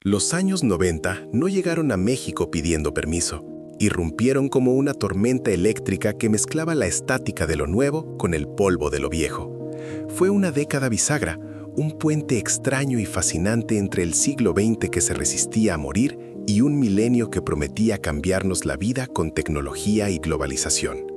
Los años 90 no llegaron a México pidiendo permiso. Irrumpieron como una tormenta eléctrica que mezclaba la estática de lo nuevo con el polvo de lo viejo. Fue una década bisagra, un puente extraño y fascinante entre el siglo XX que se resistía a morir y un milenio que prometía cambiarnos la vida con tecnología y globalización.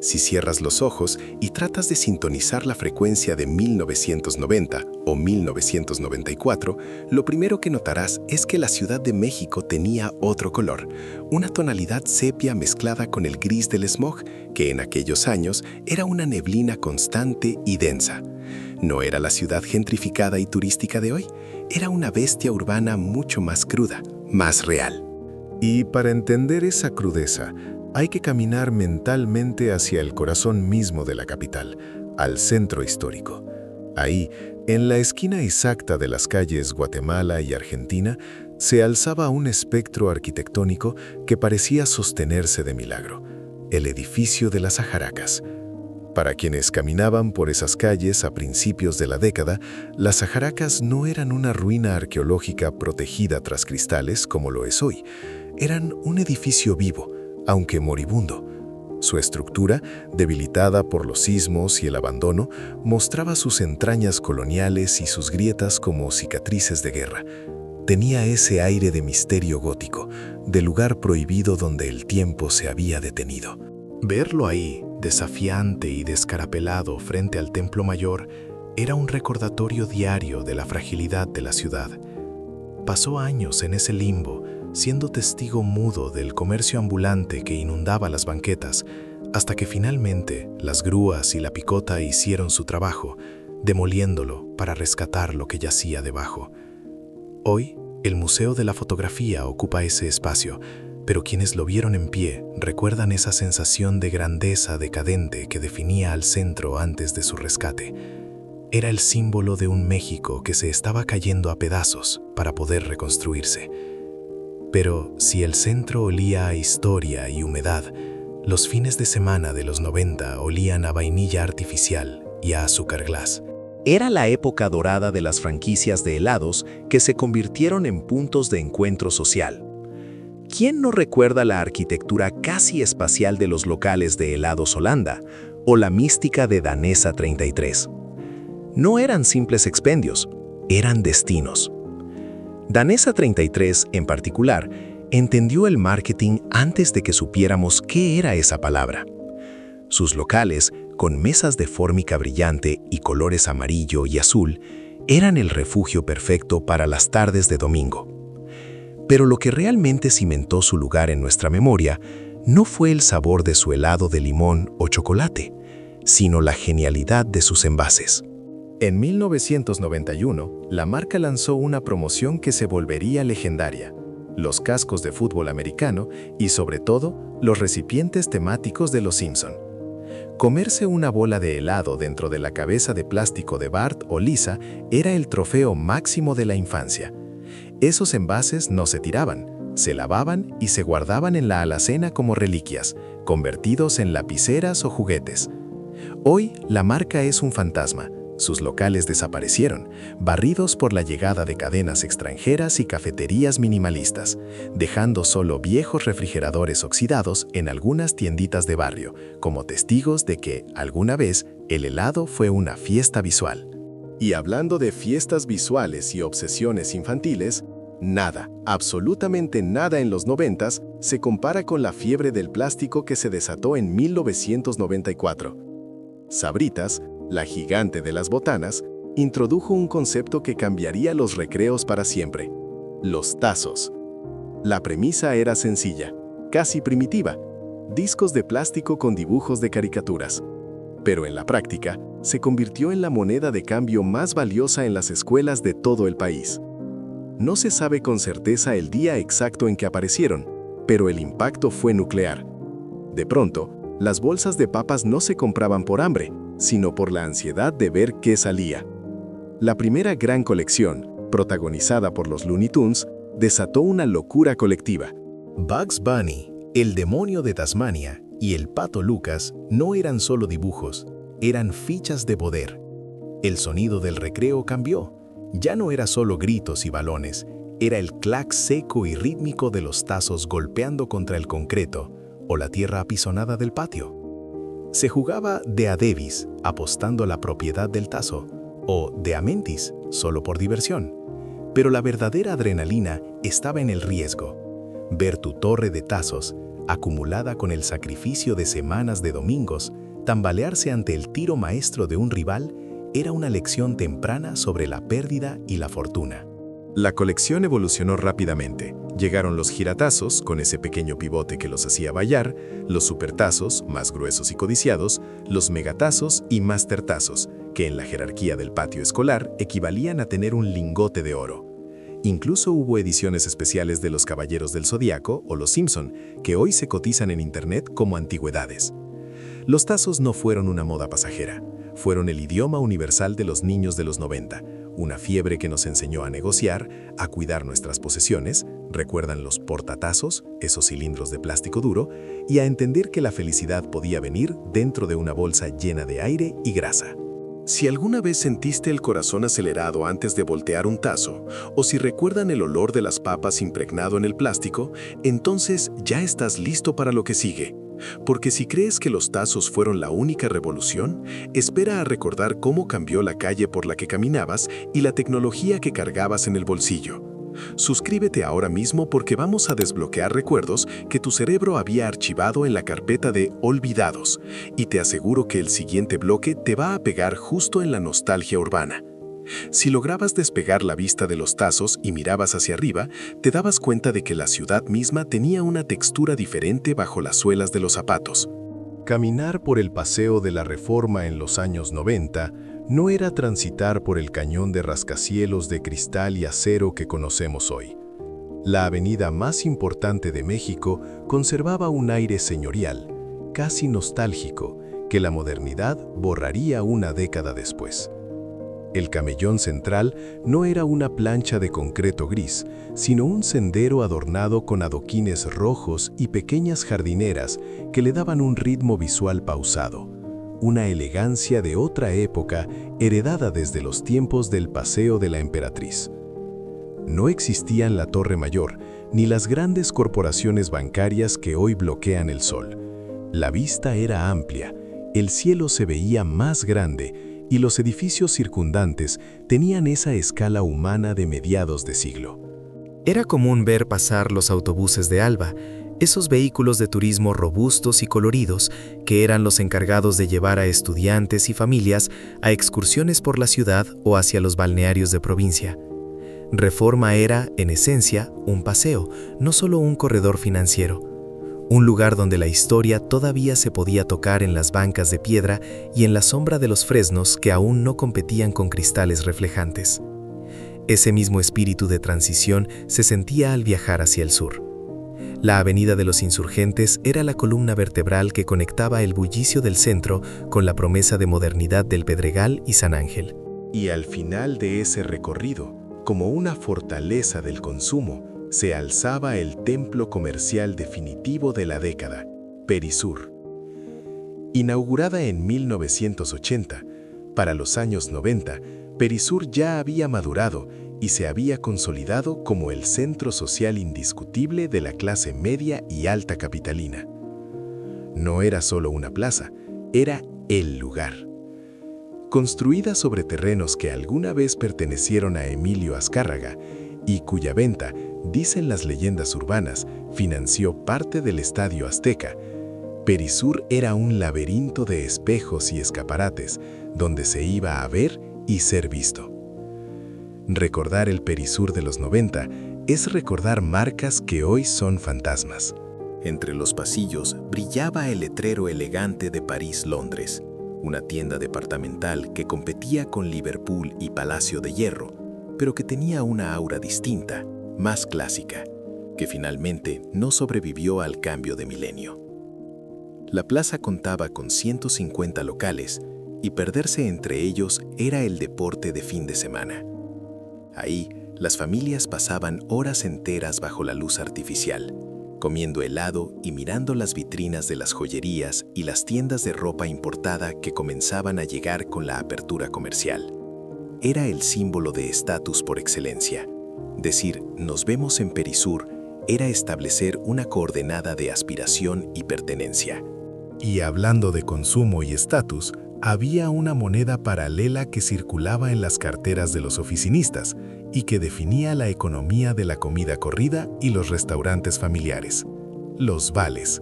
Si cierras los ojos y tratas de sintonizar la frecuencia de 1990 o 1994, lo primero que notarás es que la Ciudad de México tenía otro color, una tonalidad sepia mezclada con el gris del smog, que en aquellos años era una neblina constante y densa. No era la ciudad gentrificada y turística de hoy, era una bestia urbana mucho más cruda, más real. Y para entender esa crudeza, hay que caminar mentalmente hacia el corazón mismo de la capital, al centro histórico. Ahí, en la esquina exacta de las calles Guatemala y Argentina, se alzaba un espectro arquitectónico que parecía sostenerse de milagro, el edificio de las Ajaracas. Para quienes caminaban por esas calles a principios de la década, las Ajaracas no eran una ruina arqueológica protegida tras cristales como lo es hoy. Eran un edificio vivo, aunque moribundo. Su estructura, debilitada por los sismos y el abandono, mostraba sus entrañas coloniales y sus grietas como cicatrices de guerra. Tenía ese aire de misterio gótico, de lugar prohibido donde el tiempo se había detenido. Verlo ahí, desafiante y descarapelado frente al Templo Mayor, era un recordatorio diario de la fragilidad de la ciudad. Pasó años en ese limbo, siendo testigo mudo del comercio ambulante que inundaba las banquetas, hasta que finalmente las grúas y la picota hicieron su trabajo, demoliéndolo para rescatar lo que yacía debajo. Hoy, el Museo de la Fotografía ocupa ese espacio, pero quienes lo vieron en pie recuerdan esa sensación de grandeza decadente que definía al centro antes de su rescate. Era el símbolo de un México que se estaba cayendo a pedazos para poder reconstruirse. Pero si el centro olía a historia y humedad, los fines de semana de los 90 olían a vainilla artificial y a azúcar glass. Era la época dorada de las franquicias de helados que se convirtieron en puntos de encuentro social. ¿Quién no recuerda la arquitectura casi espacial de los locales de helados Holanda o la mística de Danesa 33? No eran simples expendios, eran destinos. Danesa 33, en particular, entendió el marketing antes de que supiéramos qué era esa palabra. Sus locales, con mesas de fórmica brillante y colores amarillo y azul, eran el refugio perfecto para las tardes de domingo. Pero lo que realmente cimentó su lugar en nuestra memoria no fue el sabor de su helado de limón o chocolate, sino la genialidad de sus envases. En 1991, la marca lanzó una promoción que se volvería legendaria: los cascos de fútbol americano y, sobre todo, los recipientes temáticos de Los Simpson. Comerse una bola de helado dentro de la cabeza de plástico de Bart o Lisa era el trofeo máximo de la infancia. Esos envases no se tiraban, se lavaban y se guardaban en la alacena como reliquias, convertidos en lapiceras o juguetes. Hoy, la marca es un fantasma. Sus locales desaparecieron, barridos por la llegada de cadenas extranjeras y cafeterías minimalistas, dejando solo viejos refrigeradores oxidados en algunas tienditas de barrio, como testigos de que, alguna vez, el helado fue una fiesta visual. Y hablando de fiestas visuales y obsesiones infantiles, nada, absolutamente nada en los 90s se compara con la fiebre del plástico que se desató en 1994. Sabritas, la gigante de las botanas, introdujo un concepto que cambiaría los recreos para siempre: los tazos. La premisa era sencilla, casi primitiva: discos de plástico con dibujos de caricaturas. Pero en la práctica, se convirtió en la moneda de cambio más valiosa en las escuelas de todo el país. No se sabe con certeza el día exacto en que aparecieron, pero el impacto fue nuclear. De pronto, las bolsas de papas no se compraban por hambre, sino por la ansiedad de ver qué salía. La primera gran colección, protagonizada por los Looney Tunes, desató una locura colectiva. Bugs Bunny, el demonio de Tasmania y el Pato Lucas no eran solo dibujos, eran fichas de poder. El sonido del recreo cambió. Ya no era solo gritos y balones, era el clac seco y rítmico de los tazos golpeando contra el concreto o la tierra apisonada del patio. Se jugaba de a Davis, apostando a la propiedad del tazo, o de a mentis, solo por diversión. Pero la verdadera adrenalina estaba en el riesgo. Ver tu torre de tazos, acumulada con el sacrificio de semanas de domingos, tambalearse ante el tiro maestro de un rival, era una lección temprana sobre la pérdida y la fortuna. La colección evolucionó rápidamente. Llegaron los giratazos, con ese pequeño pivote que los hacía bailar, los supertazos, más gruesos y codiciados, los megatazos y mastertazos, que en la jerarquía del patio escolar equivalían a tener un lingote de oro. Incluso hubo ediciones especiales de los Caballeros del Zodíaco o los Simpson, que hoy se cotizan en Internet como antigüedades. Los tazos no fueron una moda pasajera, fueron el idioma universal de los niños de los 90, una fiebre que nos enseñó a negociar, a cuidar nuestras posesiones, recuerdan los portatazos, esos cilindros de plástico duro, y a entender que la felicidad podía venir dentro de una bolsa llena de aire y grasa. Si alguna vez sentiste el corazón acelerado antes de voltear un tazo, o si recuerdan el olor de las papas impregnado en el plástico, entonces ya estás listo para lo que sigue. Porque si crees que los tazos fueron la única revolución, espera a recordar cómo cambió la calle por la que caminabas y la tecnología que cargabas en el bolsillo. Suscríbete ahora mismo porque vamos a desbloquear recuerdos que tu cerebro había archivado en la carpeta de olvidados, y te aseguro que el siguiente bloque te va a pegar justo en la nostalgia urbana. Si lograbas despegar la vista de los tazos y mirabas hacia arriba, te dabas cuenta de que la ciudad misma tenía una textura diferente bajo las suelas de los zapatos. Caminar por el Paseo de la Reforma en los años 90 no era transitar por el cañón de rascacielos de cristal y acero que conocemos hoy. La avenida más importante de México conservaba un aire señorial, casi nostálgico, que la modernidad borraría una década después. El camellón central no era una plancha de concreto gris, sino un sendero adornado con adoquines rojos y pequeñas jardineras que le daban un ritmo visual pausado, una elegancia de otra época heredada desde los tiempos del Paseo de la Emperatriz. No existían la Torre Mayor ni las grandes corporaciones bancarias que hoy bloquean el sol. La vista era amplia, el cielo se veía más grande y los edificios circundantes tenían esa escala humana de mediados de siglo. Era común ver pasar los autobuses de Alba, esos vehículos de turismo robustos y coloridos que eran los encargados de llevar a estudiantes y familias a excursiones por la ciudad o hacia los balnearios de provincia. Reforma era, en esencia, un paseo, no solo un corredor financiero. Un lugar donde la historia todavía se podía tocar en las bancas de piedra y en la sombra de los fresnos que aún no competían con cristales reflejantes. Ese mismo espíritu de transición se sentía al viajar hacia el sur. La Avenida de los Insurgentes era la columna vertebral que conectaba el bullicio del centro con la promesa de modernidad del Pedregal y San Ángel. Y al final de ese recorrido, como una fortaleza del consumo, se alzaba el templo comercial definitivo de la década, Perisur. Inaugurada en 1980, para los años 90, Perisur ya había madurado y se había consolidado como el centro social indiscutible de la clase media y alta capitalina. No era solo una plaza, era el lugar. Construida sobre terrenos que alguna vez pertenecieron a Emilio Azcárraga y cuya venta, dicen las leyendas urbanas, financió parte del Estadio Azteca, Perisur era un laberinto de espejos y escaparates donde se iba a ver y ser visto. Recordar el Perisur de los 90 es recordar marcas que hoy son fantasmas. Entre los pasillos brillaba el letrero elegante de París-Londres, una tienda departamental que competía con Liverpool y Palacio de Hierro, pero que tenía una aura distinta, más clásica, que finalmente no sobrevivió al cambio de milenio. La plaza contaba con 150 locales y perderse entre ellos era el deporte de fin de semana. Ahí, las familias pasaban horas enteras bajo la luz artificial, comiendo helado y mirando las vitrinas de las joyerías y las tiendas de ropa importada que comenzaban a llegar con la apertura comercial. Era el símbolo de estatus por excelencia, Decir "nos vemos en Perisur" era establecer una coordenada de aspiración y pertenencia. Y hablando de consumo y estatus, había una moneda paralela que circulaba en las carteras de los oficinistas y que definía la economía de la comida corrida y los restaurantes familiares: los vales.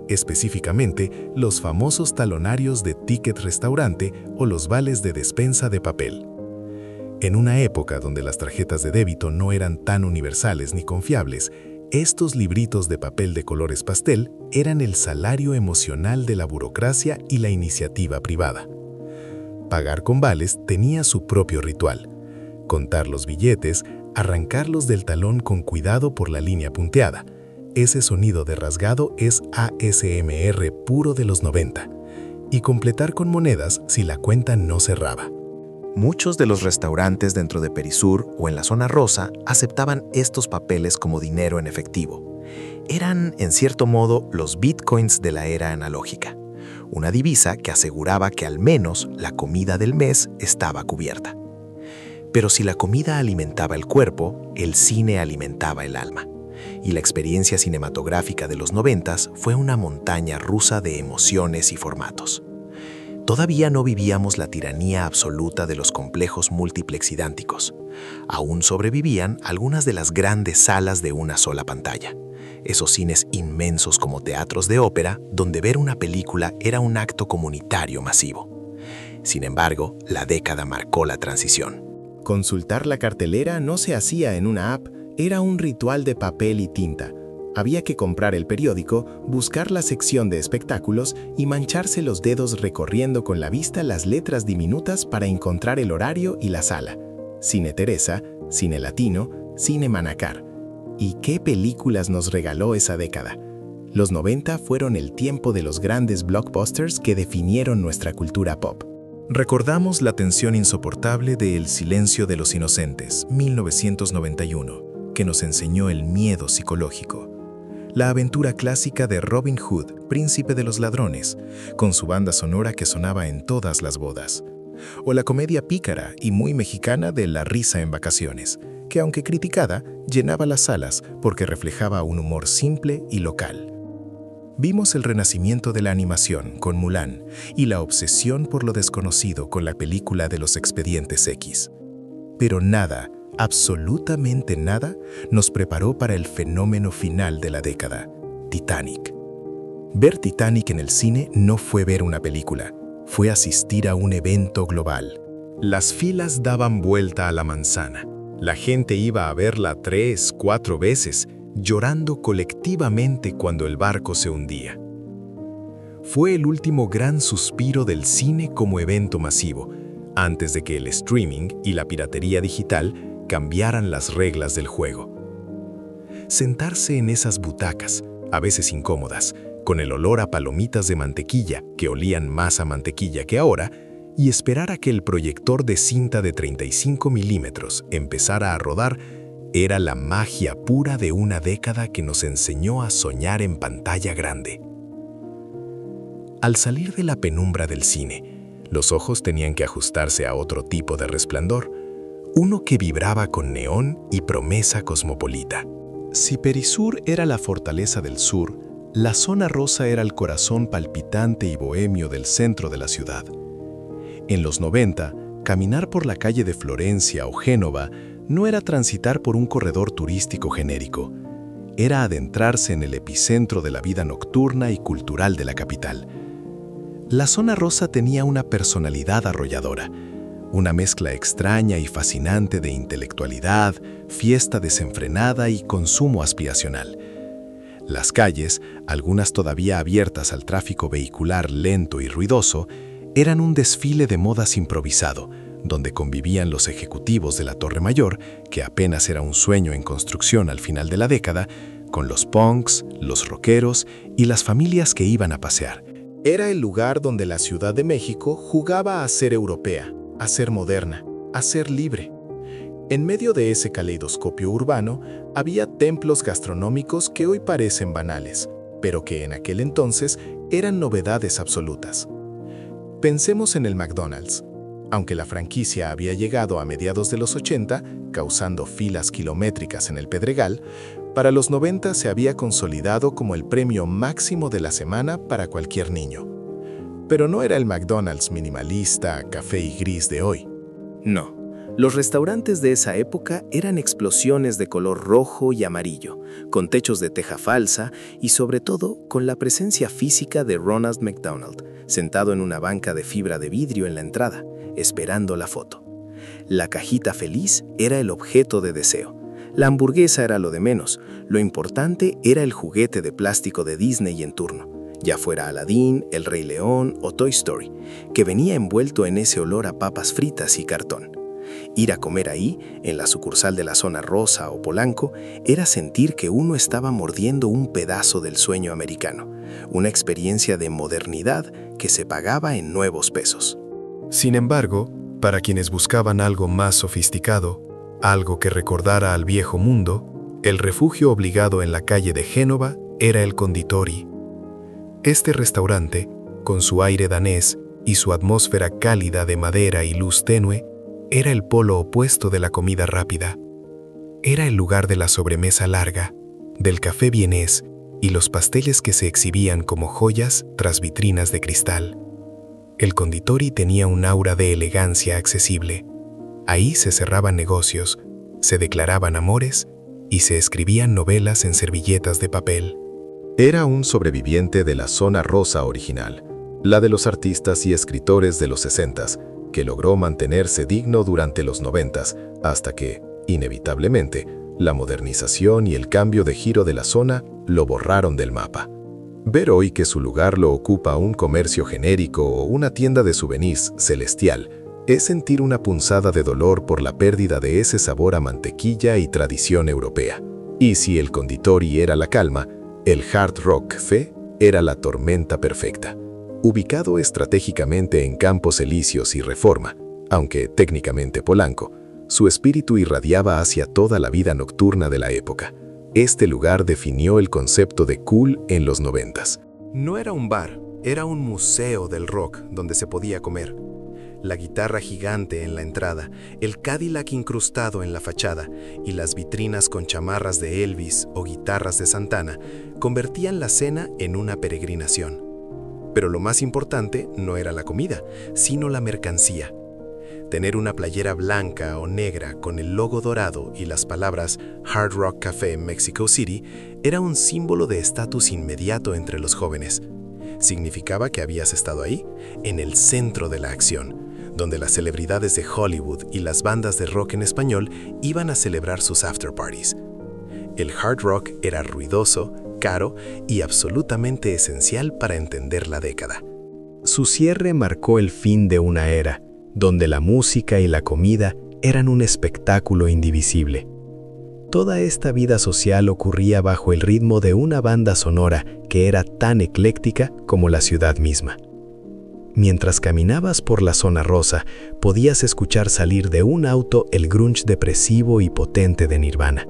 Específicamente, los famosos talonarios de ticket restaurante o los vales de despensa de papel. En una época donde las tarjetas de débito no eran tan universales ni confiables, estos libritos de papel de colores pastel eran el salario emocional de la burocracia y la iniciativa privada. Pagar con vales tenía su propio ritual: contar los billetes, arrancarlos del talón con cuidado por la línea punteada. Ese sonido de rasgado es ASMR puro de los 90. Y completar con monedas si la cuenta no cerraba. Muchos de los restaurantes dentro de Perisur o en la zona rosa aceptaban estos papeles como dinero en efectivo. Eran, en cierto modo, los bitcoins de la era analógica, una divisa que aseguraba que al menos la comida del mes estaba cubierta. Pero si la comida alimentaba el cuerpo, el cine alimentaba el alma. Y la experiencia cinematográfica de los 90s fue una montaña rusa de emociones y formatos. Todavía no vivíamos la tiranía absoluta de los complejos multiplexidánticos. Aún sobrevivían algunas de las grandes salas de una sola pantalla. Esos cines inmensos como teatros de ópera, donde ver una película era un acto comunitario masivo. Sin embargo, la década marcó la transición. Consultar la cartelera no se hacía en una app, era un ritual de papel y tinta. Había que comprar el periódico, buscar la sección de espectáculos y mancharse los dedos recorriendo con la vista las letras diminutas para encontrar el horario y la sala. Cine Teresa, Cine Latino, Cine Manacar. ¿Y qué películas nos regaló esa década? Los 90 fueron el tiempo de los grandes blockbusters que definieron nuestra cultura pop. Recordamos la tensión insoportable de El silencio de los inocentes, 1991, que nos enseñó el miedo psicológico. La aventura clásica de Robin Hood, príncipe de los ladrones, con su banda sonora que sonaba en todas las bodas. O la comedia pícara y muy mexicana de La risa en vacaciones, que aunque criticada, llenaba las salas porque reflejaba un humor simple y local. Vimos el renacimiento de la animación con Mulan y la obsesión por lo desconocido con la película de los Expedientes X. Pero nada, absolutamente nada, nos preparó para el fenómeno final de la década: Titanic. Ver Titanic en el cine no fue ver una película, fue asistir a un evento global. Las filas daban vuelta a la manzana. La gente iba a verla 3, 4 veces, llorando colectivamente cuando el barco se hundía. Fue el último gran suspiro del cine como evento masivo, antes de que el streaming y la piratería digital cambiaran las reglas del juego. Sentarse en esas butacas, a veces incómodas, con el olor a palomitas de mantequilla que olían más a mantequilla que ahora, y esperar a que el proyector de cinta de 35 milímetros empezara a rodar, era la magia pura de una década que nos enseñó a soñar en pantalla grande. Al salir de la penumbra del cine, los ojos tenían que ajustarse a otro tipo de resplandor, uno que vibraba con neón y promesa cosmopolita. Si Perisur era la fortaleza del sur, la zona rosa era el corazón palpitante y bohemio del centro de la ciudad. En los 90, caminar por la calle de Florencia o Génova no era transitar por un corredor turístico genérico, era adentrarse en el epicentro de la vida nocturna y cultural de la capital. La zona rosa tenía una personalidad arrolladora, una mezcla extraña y fascinante de intelectualidad, fiesta desenfrenada y consumo aspiracional. Las calles, algunas todavía abiertas al tráfico vehicular lento y ruidoso, eran un desfile de modas improvisado, donde convivían los ejecutivos de la Torre Mayor, que apenas era un sueño en construcción al final de la década, con los punks, los rockeros y las familias que iban a pasear. Era el lugar donde la Ciudad de México jugaba a ser europea, a ser moderna, a ser libre. En medio de ese caleidoscopio urbano había templos gastronómicos que hoy parecen banales, pero que en aquel entonces eran novedades absolutas. Pensemos en el McDonald's. Aunque la franquicia había llegado a mediados de los 80, causando filas kilométricas en el Pedregal, para los 90 se había consolidado como el premio máximo de la semana para cualquier niño. Pero no era el McDonald's minimalista, café y gris de hoy. No, los restaurantes de esa época eran explosiones de color rojo y amarillo, con techos de teja falsa y sobre todo con la presencia física de Ronald McDonald, sentado en una banca de fibra de vidrio en la entrada, esperando la foto. La cajita feliz era el objeto de deseo. La hamburguesa era lo de menos, lo importante era el juguete de plástico de Disney en turno, ya fuera Aladdin, El Rey León o Toy Story, que venía envuelto en ese olor a papas fritas y cartón. Ir a comer ahí, en la sucursal de la Zona Rosa o Polanco, era sentir que uno estaba mordiendo un pedazo del sueño americano, una experiencia de modernidad que se pagaba en nuevos pesos. Sin embargo, para quienes buscaban algo más sofisticado, algo que recordara al viejo mundo, el refugio obligado en la calle de Génova era el Conditori. Este restaurante, con su aire danés y su atmósfera cálida de madera y luz tenue, era el polo opuesto de la comida rápida. Era el lugar de la sobremesa larga, del café vienés y los pasteles que se exhibían como joyas tras vitrinas de cristal. El Conditori tenía un aura de elegancia accesible. Ahí se cerraban negocios, se declaraban amores y se escribían novelas en servilletas de papel. Era un sobreviviente de la Zona Rosa original, la de los artistas y escritores de los 60s, que logró mantenerse digno durante los 90s, hasta que, inevitablemente, la modernización y el cambio de giro de la zona lo borraron del mapa. Ver hoy que su lugar lo ocupa un comercio genérico o una tienda de souvenirs celestial es sentir una punzada de dolor por la pérdida de ese sabor a mantequilla y tradición europea. Y si el Conditori era la calma, el Hard Rock Café era la tormenta perfecta. Ubicado estratégicamente en Campos Elíseos y Reforma, aunque técnicamente Polanco, su espíritu irradiaba hacia toda la vida nocturna de la época. Este lugar definió el concepto de cool en los 90s. No era un bar, era un museo del rock donde se podía comer. La guitarra gigante en la entrada, el Cadillac incrustado en la fachada y las vitrinas con chamarras de Elvis o guitarras de Santana convertían la cena en una peregrinación. Pero lo más importante no era la comida, sino la mercancía. Tener una playera blanca o negra con el logo dorado y las palabras Hard Rock Café Mexico City era un símbolo de estatus inmediato entre los jóvenes. Significaba que habías estado ahí, en el centro de la acción, donde las celebridades de Hollywood y las bandas de rock en español iban a celebrar sus afterparties. El hard rock era ruidoso, caro y absolutamente esencial para entender la década. Su cierre marcó el fin de una era, donde la música y la comida eran un espectáculo indivisible. Toda esta vida social ocurría bajo el ritmo de una banda sonora que era tan ecléctica como la ciudad misma. Mientras caminabas por la Zona Rosa, podías escuchar salir de un auto el grunge depresivo y potente de Nirvana,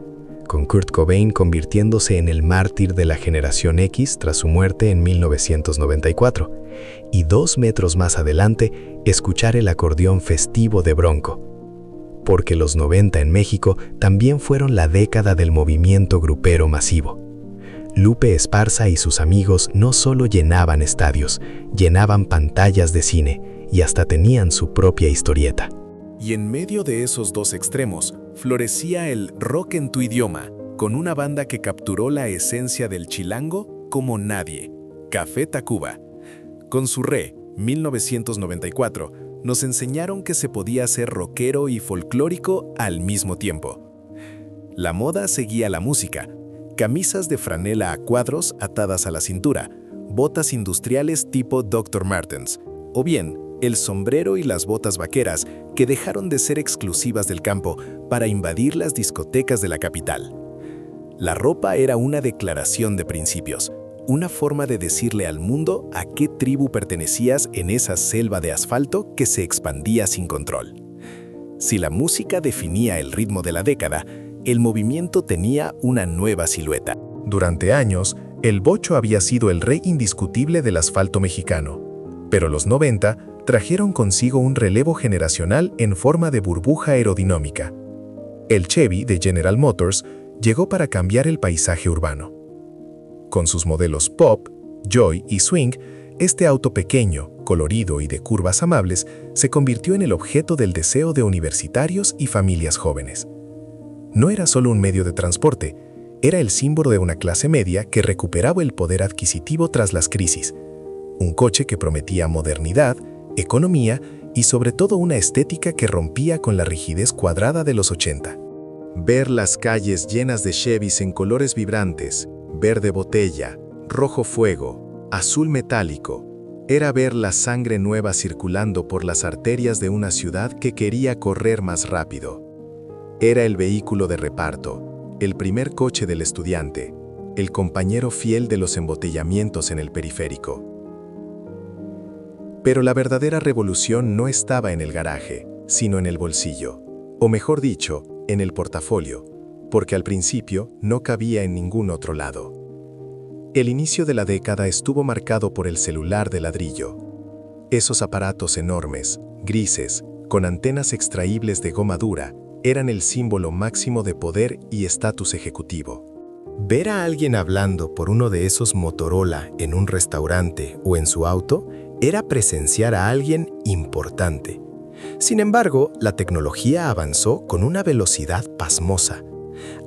con Kurt Cobain convirtiéndose en el mártir de la generación X tras su muerte en 1994, y 2 metros más adelante, escuchar el acordeón festivo de Bronco. Porque los 90 en México también fueron la década del movimiento grupero masivo. Lupe Esparza y sus amigos no solo llenaban estadios, llenaban pantallas de cine y hasta tenían su propia historieta. Y en medio de esos dos extremos, florecía el rock en tu idioma, con una banda que capturó la esencia del chilango como nadie, Café Tacuba. Con su Re, 1994, nos enseñaron que se podía ser rockero y folclórico al mismo tiempo. La moda seguía la música. Camisas de franela a cuadros atadas a la cintura, botas industriales tipo Dr. Martens, o bien el sombrero y las botas vaqueras que dejaron de ser exclusivas del campo para invadir las discotecas de la capital. La ropa era una declaración de principios, una forma de decirle al mundo a qué tribu pertenecías en esa selva de asfalto que se expandía sin control. Si la música definía el ritmo de la década, el movimiento tenía una nueva silueta. Durante años, el bocho había sido el rey indiscutible del asfalto mexicano, pero los 90 trajeron consigo un relevo generacional en forma de burbuja aerodinámica. El Chevy de General Motors llegó para cambiar el paisaje urbano. Con sus modelos Pop, Joy y Swing, este auto pequeño, colorido y de curvas amables se convirtió en el objeto del deseo de universitarios y familias jóvenes. No era solo un medio de transporte, era el símbolo de una clase media que recuperaba el poder adquisitivo tras las crisis. Un coche que prometía modernidad, economía y sobre todo una estética que rompía con la rigidez cuadrada de los 80. Ver las calles llenas de Chevys en colores vibrantes, verde botella, rojo fuego, azul metálico, era ver la sangre nueva circulando por las arterias de una ciudad que quería correr más rápido. Era el vehículo de reparto, el primer coche del estudiante, el compañero fiel de los embotellamientos en el periférico. Pero la verdadera revolución no estaba en el garaje, sino en el bolsillo, o mejor dicho, en el portafolio, porque al principio no cabía en ningún otro lado. El inicio de la década estuvo marcado por el celular de ladrillo. Esos aparatos enormes, grises, con antenas extraíbles de goma dura, eran el símbolo máximo de poder y estatus ejecutivo. Ver a alguien hablando por uno de esos Motorola en un restaurante o en su auto era presenciar a alguien importante. Sin embargo, la tecnología avanzó con una velocidad pasmosa.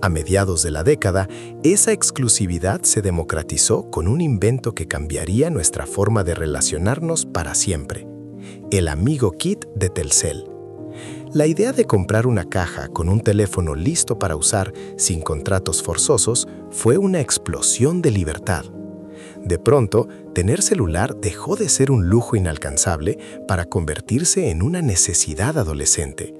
A mediados de la década, esa exclusividad se democratizó con un invento que cambiaría nuestra forma de relacionarnos para siempre: el Amigo Kit de Telcel. La idea de comprar una caja con un teléfono listo para usar sin contratos forzosos fue una explosión de libertad. De pronto, tener celular dejó de ser un lujo inalcanzable para convertirse en una necesidad adolescente.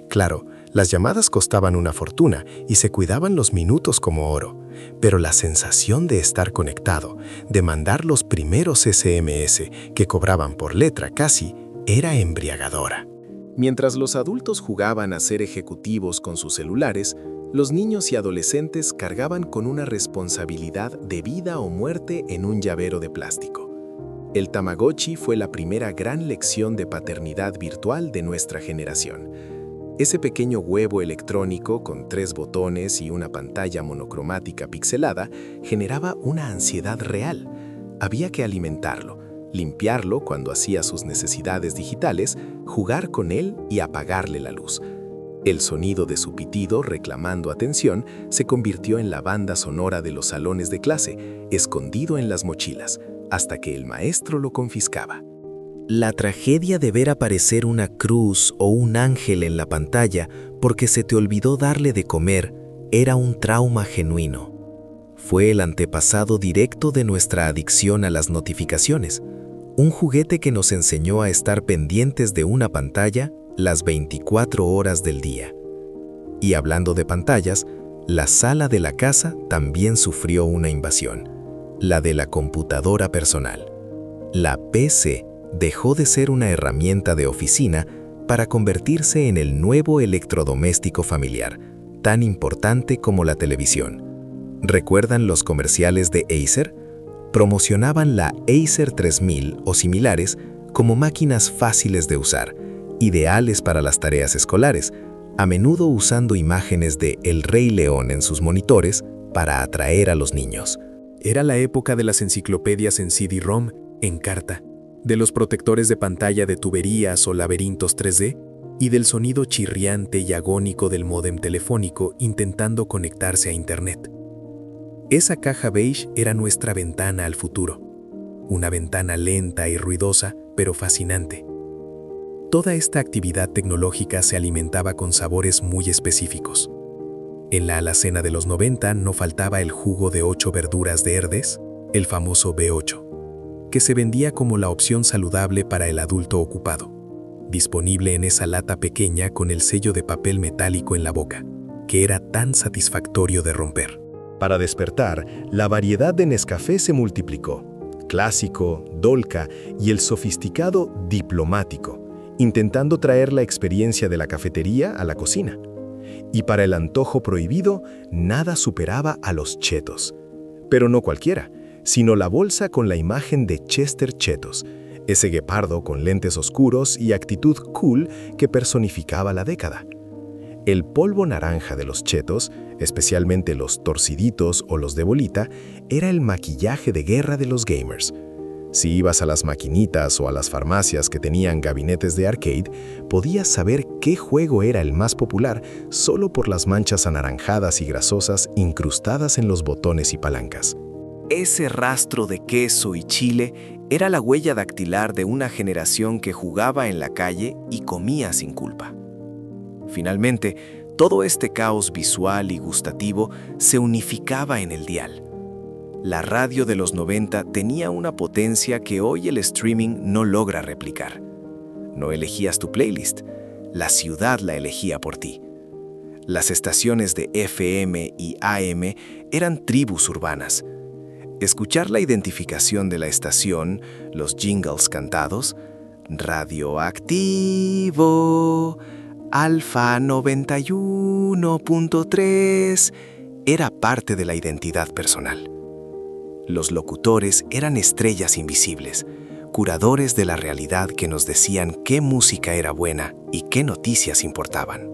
Claro, las llamadas costaban una fortuna y se cuidaban los minutos como oro, pero la sensación de estar conectado, de mandar los primeros SMS que cobraban por letra casi, era embriagadora. Mientras los adultos jugaban a ser ejecutivos con sus celulares, los niños y adolescentes cargaban con una responsabilidad de vida o muerte en un llavero de plástico. El Tamagotchi fue la primera gran lección de paternidad virtual de nuestra generación. Ese pequeño huevo electrónico con 3 botones y una pantalla monocromática pixelada generaba una ansiedad real. Había que alimentarlo, limpiarlo cuando hacía sus necesidades digitales, jugar con él y apagarle la luz. El sonido de su pitido reclamando atención se convirtió en la banda sonora de los salones de clase, escondido en las mochilas, hasta que el maestro lo confiscaba. La tragedia de ver aparecer una cruz o un ángel en la pantalla porque se te olvidó darle de comer era un trauma genuino. Fue el antepasado directo de nuestra adicción a las notificaciones, un juguete que nos enseñó a estar pendientes de una pantalla las 24 horas del día. Y hablando de pantallas, la sala de la casa también sufrió una invasión, la de la computadora personal. La PC dejó de ser una herramienta de oficina para convertirse en el nuevo electrodoméstico familiar, tan importante como la televisión. ¿Recuerdan los comerciales de Acer? Promocionaban la Acer 3000 o similares como máquinas fáciles de usar, ideales para las tareas escolares, a menudo usando imágenes de El Rey León en sus monitores para atraer a los niños. Era la época de las enciclopedias en CD-ROM, en carta, de los protectores de pantalla de tuberías o laberintos 3D y del sonido chirriante y agónico del módem telefónico intentando conectarse a Internet. Esa caja beige era nuestra ventana al futuro, una ventana lenta y ruidosa, pero fascinante. Toda esta actividad tecnológica se alimentaba con sabores muy específicos. En la alacena de los 90 no faltaba el jugo de 8 verduras de Herdez, el famoso B8, que se vendía como la opción saludable para el adulto ocupado, disponible en esa lata pequeña con el sello de papel metálico en la boca, que era tan satisfactorio de romper. Para despertar, la variedad de Nescafé se multiplicó: clásico, Dolca y el sofisticado diplomático, intentando traer la experiencia de la cafetería a la cocina. Y para el antojo prohibido, nada superaba a los chetos. Pero no cualquiera, sino la bolsa con la imagen de Chester Chetos, ese guepardo con lentes oscuros y actitud cool que personificaba la década. El polvo naranja de los chetos, especialmente los torciditos o los de bolita, era el maquillaje de guerra de los gamers. Si ibas a las maquinitas o a las farmacias que tenían gabinetes de arcade, podías saber qué juego era el más popular solo por las manchas anaranjadas y grasosas incrustadas en los botones y palancas. Ese rastro de queso y chile era la huella dactilar de una generación que jugaba en la calle y comía sin culpa. Finalmente, todo este caos visual y gustativo se unificaba en el dial. La radio de los 90 tenía una potencia que hoy el streaming no logra replicar. No elegías tu playlist, la ciudad la elegía por ti. Las estaciones de FM y AM eran tribus urbanas. Escuchar la identificación de la estación, los jingles cantados, Radioactivo, Alfa 91.3, era parte de la identidad personal. Los locutores eran estrellas invisibles, curadores de la realidad que nos decían qué música era buena y qué noticias importaban.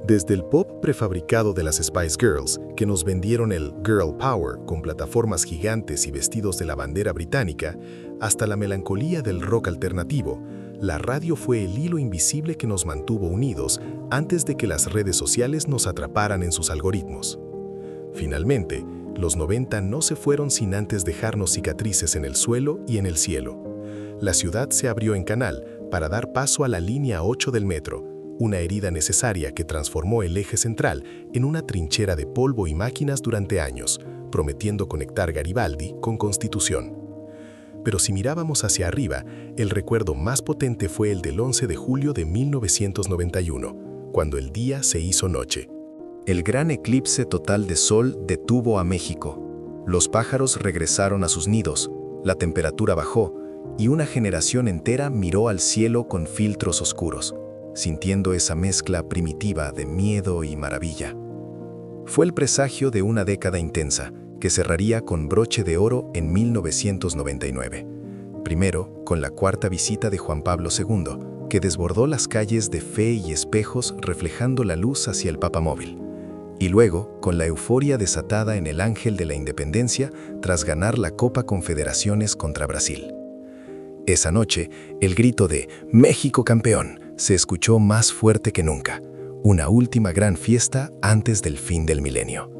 Desde el pop prefabricado de las Spice Girls, que nos vendieron el Girl Power con plataformas gigantes y vestidos de la bandera británica, hasta la melancolía del rock alternativo, la radio fue el hilo invisible que nos mantuvo unidos antes de que las redes sociales nos atraparan en sus algoritmos. Finalmente, los 90 no se fueron sin antes dejarnos cicatrices en el suelo y en el cielo. La ciudad se abrió en canal para dar paso a la línea 8 del metro, una herida necesaria que transformó el eje central en una trinchera de polvo y máquinas durante años, prometiendo conectar Garibaldi con Constitución. Pero si mirábamos hacia arriba, el recuerdo más potente fue el del 11 de julio de 1991, cuando el día se hizo noche. El gran eclipse total de sol detuvo a México. Los pájaros regresaron a sus nidos, la temperatura bajó y una generación entera miró al cielo con filtros oscuros, sintiendo esa mezcla primitiva de miedo y maravilla. Fue el presagio de una década intensa que cerraría con broche de oro en 1999. Primero, con la cuarta visita de Juan Pablo II, que desbordó las calles de fe y espejos reflejando la luz hacia el papamóvil. Y luego, con la euforia desatada en el Ángel de la Independencia tras ganar la Copa Confederaciones contra Brasil. Esa noche, el grito de «México campeón» se escuchó más fuerte que nunca, una última gran fiesta antes del fin del milenio.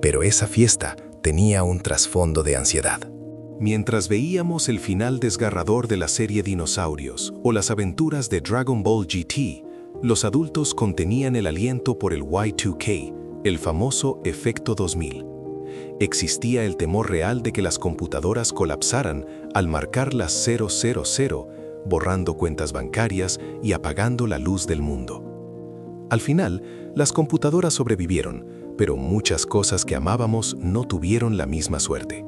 Pero esa fiesta tenía un trasfondo de ansiedad. Mientras veíamos el final desgarrador de la serie Dinosaurios o las aventuras de Dragon Ball GT, los adultos contenían el aliento por el Y2K, el famoso efecto 2000. Existía el temor real de que las computadoras colapsaran al marcar las 000, borrando cuentas bancarias y apagando la luz del mundo. Al final, las computadoras sobrevivieron, pero muchas cosas que amábamos no tuvieron la misma suerte.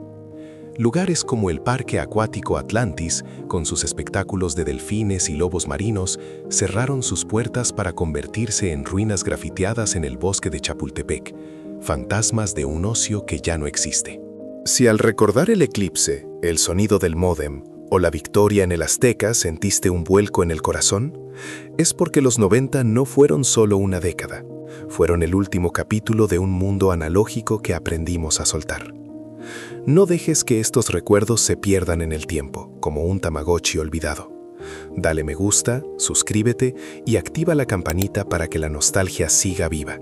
Lugares como el Parque Acuático Atlantis, con sus espectáculos de delfines y lobos marinos, cerraron sus puertas para convertirse en ruinas grafiteadas en el bosque de Chapultepec, fantasmas de un ocio que ya no existe. Si al recordar el eclipse, el sonido del módem o la victoria en el Azteca sentiste un vuelco en el corazón, es porque los 90 no fueron solo una década, fueron el último capítulo de un mundo analógico que aprendimos a soltar. No dejes que estos recuerdos se pierdan en el tiempo, como un Tamagotchi olvidado. Dale me gusta, suscríbete y activa la campanita para que la nostalgia siga viva.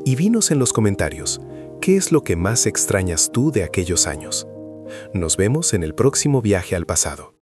Y dinos en los comentarios, ¿qué es lo que más extrañas tú de aquellos años? Nos vemos en el próximo viaje al pasado.